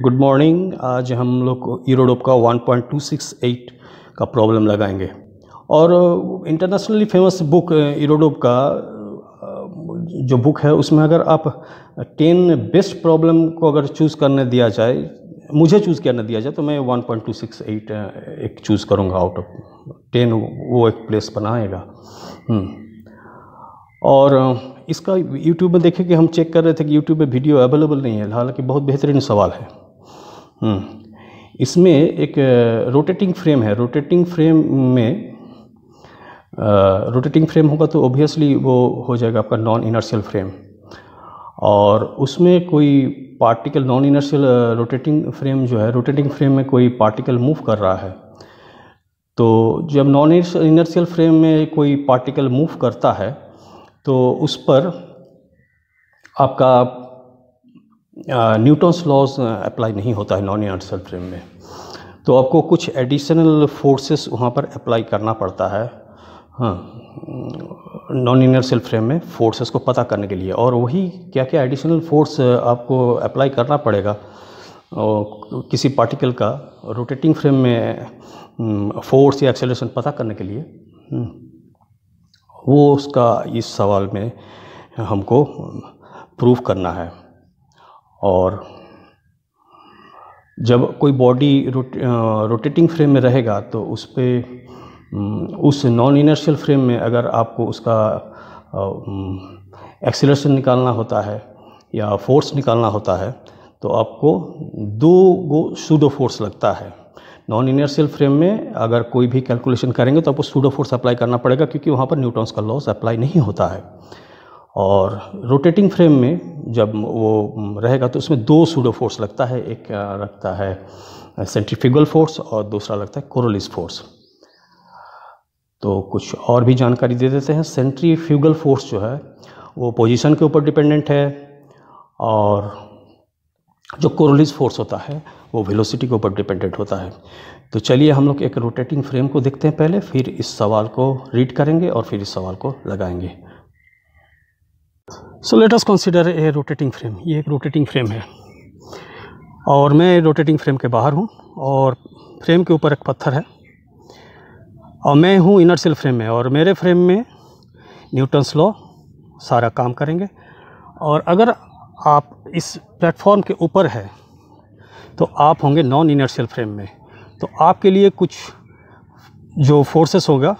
Good morning. आज हम लोग ईरोडोप का 1.268 का प्रॉब्लम लगाएंगे और इंटरनेशनली फेमस बुक ईरोडोप का जो बुक है उसमें अगर आप 10 बेस्ट प्रॉब्लम को अगर चूज़ करने दिया जाए, मुझे चूज़ करने दिया जाए तो मैं 1.268 एक चूज़ करूँगा आउट ऑफ 10, वो एक प्लेस बनाएगा। और इसका यूट्यूब में देखें कि हम चेक कर रहे थे कि यूट्यूब में वीडियो अवेलेबल नहीं है, हालांकि बहुत बेहतरीन सवाल है। इसमें एक रोटेटिंग फ्रेम है। रोटेटिंग फ्रेम होगा तो ऑब्वियसली वो हो जाएगा आपका नॉन इनर्शियल फ्रेम, और उसमें कोई particle non inertial rotating frame जो है, रोटेटिंग फ्रेम में कोई पार्टिकल मूव कर रहा है। तो जब नॉन इनर्शियल फ्रेम में कोई पार्टिकल मूव करता है तो उस पर आपका न्यूटन्स लॉज अप्लाई नहीं होता है नॉन इनर्शियल फ्रेम में, तो आपको कुछ एडिशनल फोर्सेस वहाँ पर अप्लाई करना पड़ता है नॉन इनर्शियल फ्रेम में फोर्सेस को पता करने के लिए। और वही क्या क्या एडिशनल फोर्स आपको अप्लाई करना पड़ेगा और किसी पार्टिकल का रोटेटिंग फ्रेम में फोर्स या एक्सेलरेशन पता करने के लिए, वो उसका इस सवाल में हमको प्रूफ करना है। और जब कोई बॉडी रोटेटिंग फ्रेम में रहेगा तो उस पर उस नॉन इनर्शियल फ्रेम में अगर आपको उसका एक्सीलरेशन निकालना होता है या फोर्स निकालना होता है तो आपको 2 सूडो फोर्स लगता है। नॉन इनर्शियल फ्रेम में अगर कोई भी कैलकुलेशन करेंगे तो आपको सूडो फोर्स अप्लाई करना पड़ेगा, क्योंकि वहाँ पर न्यूटन्स का लॉस अप्लाई नहीं होता है। और रोटेटिंग फ्रेम में जब वो रहेगा तो उसमें 2 सूडो फोर्स लगता है, एक लगता है सेंट्रीफ्यूगल फोर्स और दूसरा लगता है कोरोलिस फोर्स। तो कुछ और भी जानकारी दे देते हैं। सेंट्रीफ्यूगल फोर्स जो है वो पोजीशन के ऊपर डिपेंडेंट है, और जो कोरोलिस फोर्स होता है वो वेलोसिटी के ऊपर डिपेंडेंट होता है। तो चलिए हम लोग एक रोटेटिंग फ्रेम को देखते हैं पहले, फिर इस सवाल को रीड करेंगे और फिर इस सवाल को लगाएंगे। So let us consider a rotating frame. ये एक रोटेटिंग फ्रेम है और मैं रोटेटिंग फ्रेम के बाहर हूँ और फ्रेम के ऊपर एक पत्थर है और मैं हूँ इनर्शियल फ्रेम में, और मेरे फ्रेम में न्यूटन्स लॉ सारा काम करेंगे। और अगर आप इस प्लेटफॉर्म के ऊपर है तो आप होंगे नॉन इनर्शियल फ्रेम में, तो आपके लिए कुछ जो फोर्सेस होगा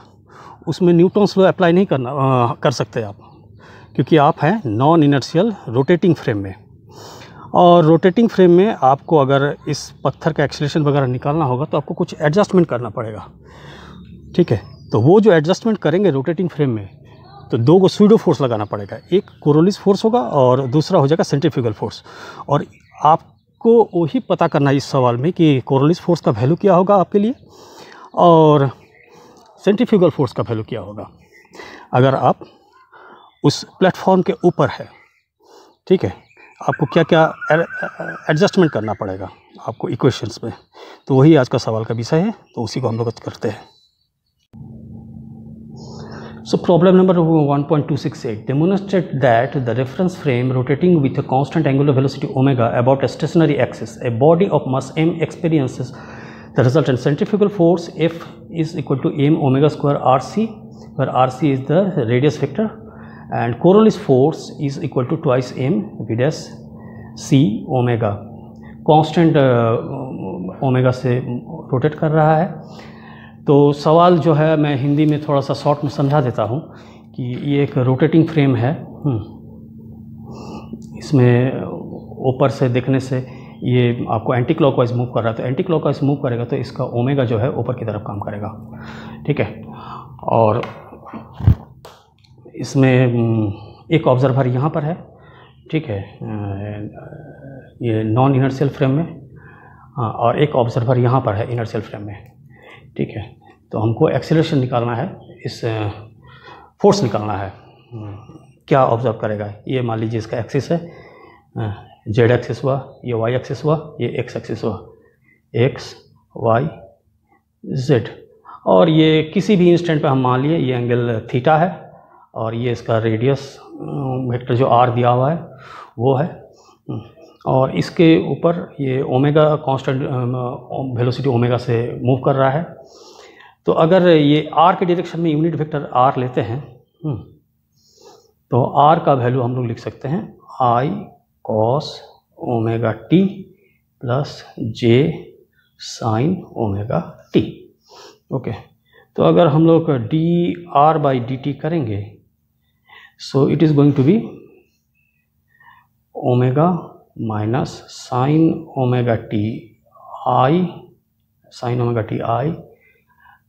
उसमें न्यूटन्स लॉ अप्लाई नहीं कर सकते आप, क्योंकि आप हैं नॉन इनर्शियल रोटेटिंग फ्रेम में। और रोटेटिंग फ्रेम में आपको अगर इस पत्थर का एक्सीलरेशन वगैरह निकालना होगा तो आपको कुछ एडजस्टमेंट करना पड़ेगा, ठीक है। तो वो जो एडजस्टमेंट करेंगे रोटेटिंग फ्रेम में, तो 2 को सूडो फोर्स लगाना पड़ेगा। एक कोरोलिस फोर्स होगा और दूसरा हो जाएगा सेंट्रीफ्यूगल फोर्स। और आपको वही पता करना है इस सवाल में कि कोरोलिस फोर्स का वैल्यू क्या होगा आपके लिए और सेंट्रीफ्यूगल फोर्स का वैल्यू क्या होगा अगर आप उस प्लेटफॉर्म के ऊपर है, ठीक है। आपको क्या क्या एडजस्टमेंट करना पड़ेगा आपको इक्वेशंस में, तो वही आज का सवाल का विषय है, तो उसी को हम लोग करते हैं। So problem number 1.268, demonstrate that the reference frame rotating with a constant angular velocity omega about a stationary axis, a body of mass m experiences the resultant centrifugal force F is equal to m omega square RC, where RC is the radius vector, and Coriolis force is equal to twice m v dash c omega, constant omega से rotate कर रहा है। तो सवाल जो है मैं हिंदी में थोड़ा सा शॉर्ट में समझा देता हूँ कि ये एक रोटेटिंग फ्रेम है। इसमें ऊपर से देखने से ये आपको एंटी क्लॉकवाइज मूव कर रहा है, तो एंटी क्लॉकवाइज मूव करेगा तो इसका ओमेगा जो है ऊपर की तरफ काम करेगा, ठीक है। और इसमें एक ऑब्जर्वर यहाँ पर है, ठीक है, ये नॉन इनर्शियल फ्रेम में, और एक ऑब्जर्वर यहाँ पर है इनर्शियल फ्रेम में, ठीक है। तो हमको एक्सीलरेशन निकालना है, इस फोर्स निकालना है। क्या ऑब्जर्व करेगा, ये मान लीजिए इसका एक्सिस है, जेड एक्सिस हुआ, ये वाई एक्सिस हुआ, ये एक्स एक्सिस हुआ, एक्स वाई जेड। और ये किसी भी इंस्टेंट पे हम मान लिए ये एंगल थीटा है, और ये इसका रेडियस वेक्टर जो आर दिया हुआ है वो है। और इसके ऊपर ये ओमेगा कांस्टेंट वेलोसिटी ओमेगा से मूव कर रहा है। तो अगर ये आर के डायरेक्शन में यूनिट वेक्टर आर लेते हैं तो आर का वैल्यू हम लोग लिख सकते हैं I cos omega T plus J sine omega T. Okay, तो अगर हम लोग D are by D T करेंगे so it is going to be omega minus sine omega T I sine omega T I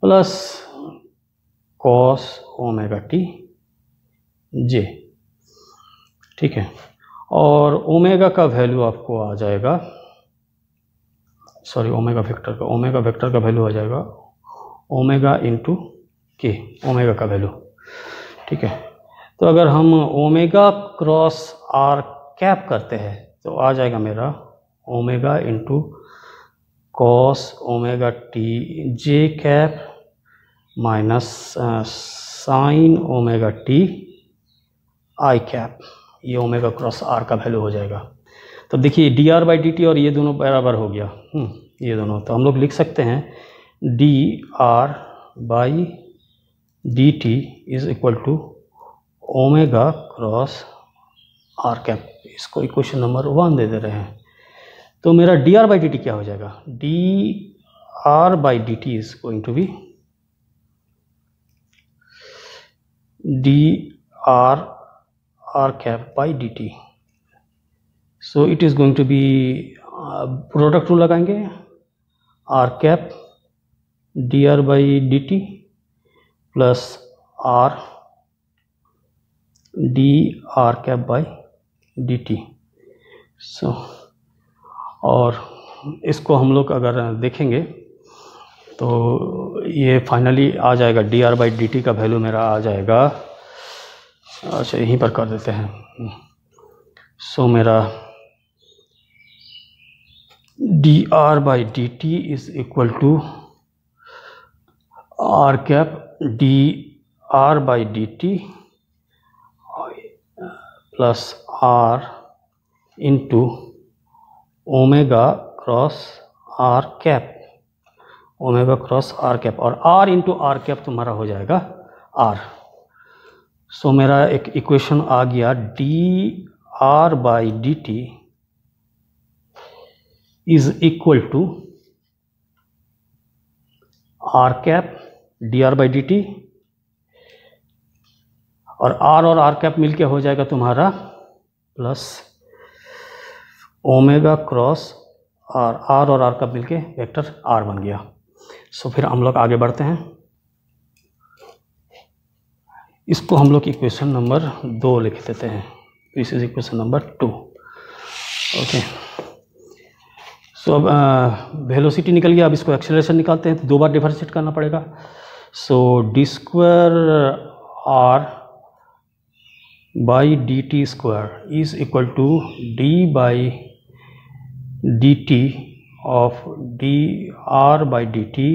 plus cos omega T J. ठीक है, और omega का value आपको आ जाएगा, सॉरी ओमेगा वेक्टर का value आ जाएगा ओमेगा इंटू के, ओमेगा का वैल्यू। ठीक है, तो अगर हम ओमेगा क्रॉस आर कैप करते हैं तो आ जाएगा मेरा omega into cos omega T जे cap minus sine omega T आई कैप। ये ओमेगा क्रॉस आर का वैल्यू हो जाएगा। तो देखिए D R by D T और ये दोनों बराबर हो गया, ये दोनों, तो हम लोग लिख सकते हैं D are by D T is equal to omega cross are cap. इसको इक्वेशन नंबर 1 दे रहे हैं। तो मेरा D R by D T क्या हो जाएगा, D are by D T is going to be D R R cap by D T. So it is going to be, product rule लगाएंगे, R cap D R by D T plus R D R cap by D T. So और इसको हम लोग अगर देखेंगे तो ये finally आ जाएगा D are by D T का वैल्यू मेरा आ जाएगा, अच्छा यहीं पर कर देते हैं। सो मेरा D R by D T is equal to are cap D R by D T plus r into omega cross are cap, omega cross are cap, और आर इंटू आर कैप तुम्हारा हो जाएगा are. सो मेरा एक equation आ गया D are by D T is equal to are cap D R by D T, और R cap मिलके हो जाएगा तुम्हारा प्लस ओमेगा क्रॉस आर और आर कैप मिलके वेक्टर आर बन गया। सो फिर हम लोग आगे बढ़ते हैं, इसको हम लोग इक्वेशन नंबर 2 लिख देते हैं। This is equation number 2। Okay, so अब वेलोसिटी निकल गया, अब इसको एक्सेलरेशन निकालते हैं तो 2 बार डिफरेंशिएट करना पड़ेगा। So D square R by D T square is equal to D by D T of D are by D T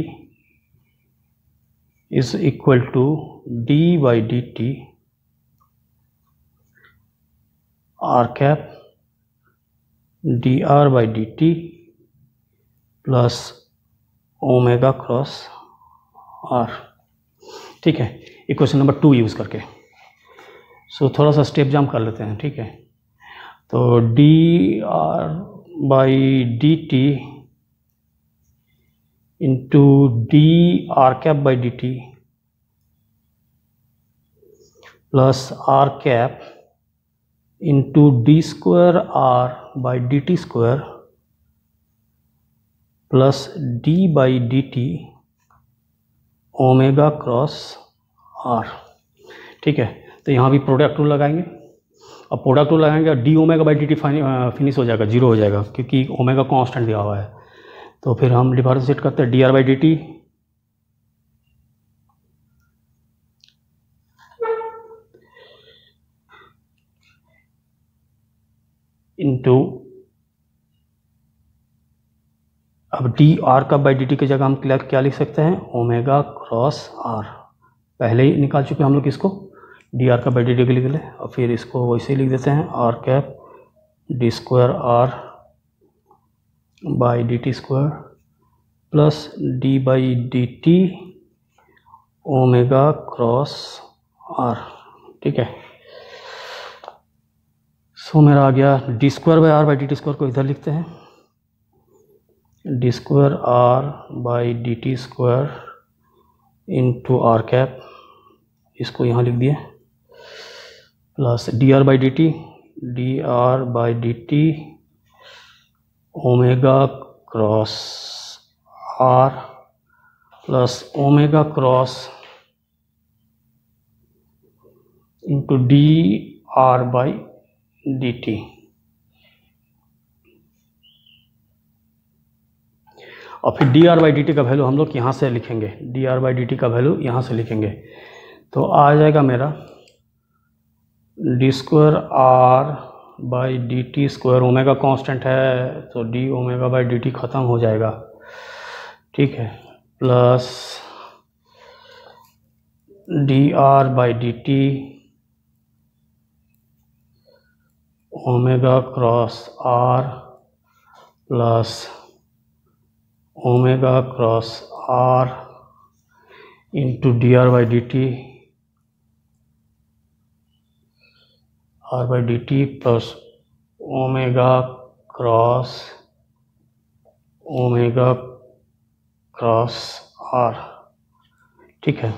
is equal to D by D T R cap D R by D T plus omega cross R. ठीक है, equation number 2 use करके। सो थोड़ा सा step jump कर लेते हैं। ठीक है, तो D are by D T into D R cap by D T plus R cap into D square R by D T square plus D by D T omega cross R. ठीक है, तो यहाँ भी product rule लगाएंगे, और product rule लगाएंगे और D omega by D T finish हो जाएगा, 0 हो जाएगा क्योंकि ओमेगा कांस्टेंट दिया हुआ है। तो फिर हम डिफरेंशिएट करते हैं D are by D T into, अब डी आर का बाई डी टी की जगह हम क्या लिख सकते हैं, ओमेगा क्रॉस आर। पहले ही निकाल चुके हम लोग इसको, डी आर का बाई डी टी के लिख लें, और फिर इसको वैसे ही लिख देते हैं R cap D square R by D T square plus D by D T omega cross R. ठीक है, सो मेरा आ गया D square by R by D T square को इधर लिखते हैं, D square R by D T square into are cap, इसको यहाँ लिख दिए, plus D are by D T, D are by D T omega cross R plus omega cross into D are by D T. और फिर D are by D T का value हम लोग यहाँ से लिखेंगे, D are by D T का value यहाँ से लिखेंगे, तो आ जाएगा मेरा D square R by D T square, omega constant है तो D omega by D T ख़त्म हो जाएगा। ठीक है, plus D are by D T omega cross R plus omega cross R into D are by D T, R by D T plus omega cross R. ठीक है,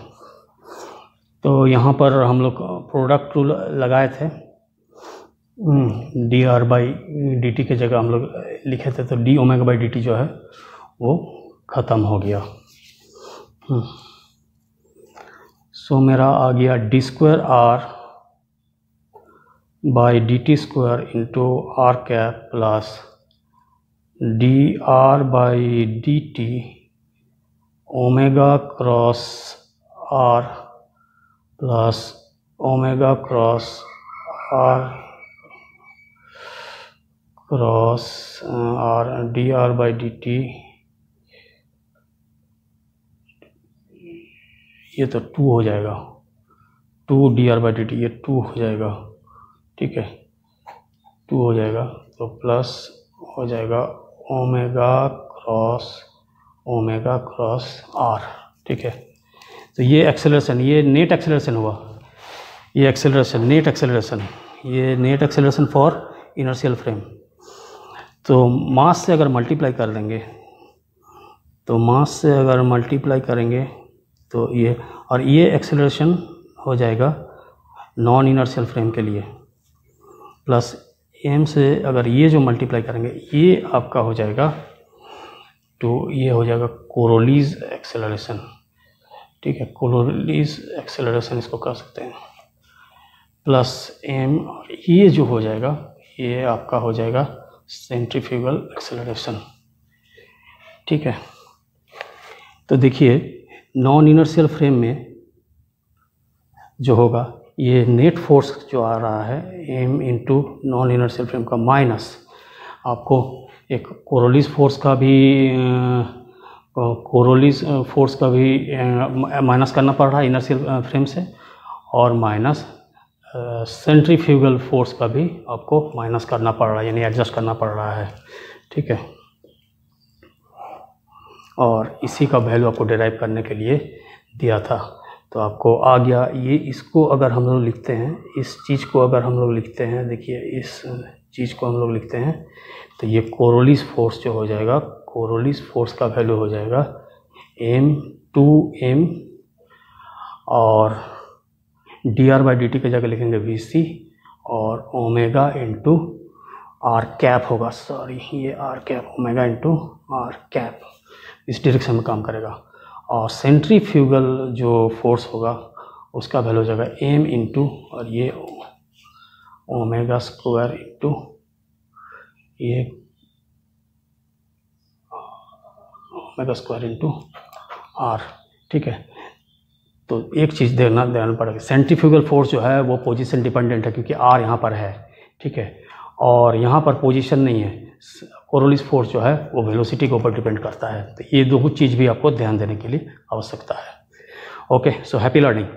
तो यहाँ पर हम लोग प्रोडक्ट रूल लगाए थे, D R by D T के जगह हम लोग लिखे थे, तो D omega by D T जो है वो ख़त्म हो गया। सो मेरा आ गया D square R by D T square into are cap plus D are by D T omega cross R plus omega cross R D are by D T, ये तो 2 हो जाएगा, 2 D are by D T, ये 2 हो जाएगा। ठीक है, 2 हो जाएगा, तो प्लस हो जाएगा ओमेगा क्रॉस आर। ठीक है, तो ये एक्सेलरेशन, ये नेट एक्सेलरेशन हुआ, ये एक्सेलरेशन नेट एक्सेलरेशन, ये net acceleration for inertial frame. तो मास से अगर मल्टीप्लाई कर देंगे, तो मास से अगर मल्टीप्लाई करेंगे तो ये, और ये एक्सेलरेशन हो जाएगा नॉन इनर्शियल फ्रेम के लिए, प्लस एम से अगर ये जो मल्टीप्लाई करेंगे ये आपका हो जाएगा, तो ये हो जाएगा कोरोलीज एक्सेलरेशन। ठीक है, कोरोलीज एक्सेलरेशन इसको कर सकते हैं, प्लस एम, और ये जो हो जाएगा ये आपका हो जाएगा सेंट्रीफ्यूगल एक्सेलरेशन। ठीक है, तो देखिए नॉन इनर्शियल फ्रेम में जो होगा, ये नेट फोर्स जो आ रहा है M into non inertial frame का माइनस, आपको एक कोरोलीज फोर्स का भी माइनस करना पड़ रहा है इनर्शियल फ्रेम से, और माइनस सेंट्रीफ्यूगल फोर्स का भी आपको माइनस करना पड़ रहा है, यानी एडजस्ट करना पड़ रहा है। ठीक है, और इसी का वैल्यू आपको डिराइव करने के लिए दिया था, तो आपको आ गया ये। इसको अगर हम लोग लिखते हैं, इस चीज़ को अगर हम लोग लिखते हैं, देखिए इस चीज़ को हम लोग लिखते हैं, तो ये कोरोलीज फोर्स जो हो जाएगा, कोरोलीज फोर्स का वैल्यू हो जाएगा m2m, और D are by D T की जगह लिखेंगे वी सी, और ओमेगा इंटू आर कैप होगा, सॉरी ये R cap, omega into are cap, इस डायरेक्शन में काम करेगा। और सेंट्रीफ्यूगल जो फोर्स होगा उसका वैल्यू हो जाएगा m इंटू, और ये ओमेगा स्क्वायर इंटू ये ओमेगा स्क्वायर इंटू आर। ठीक है, तो एक चीज़ देना पड़ेगा, सेंट्रीफ्यूगल फोर्स जो है वो पोजीशन डिपेंडेंट है, क्योंकि आर यहाँ पर है। ठीक है, और यहाँ पर पोजीशन नहीं है, कोरोलीज फोर्स जो है वो वेलोसिटी के ऊपर डिपेंड करता है। तो ये दो चीज़ भी आपको ध्यान देने के लिए आवश्यकता है। Okay, so happy learning.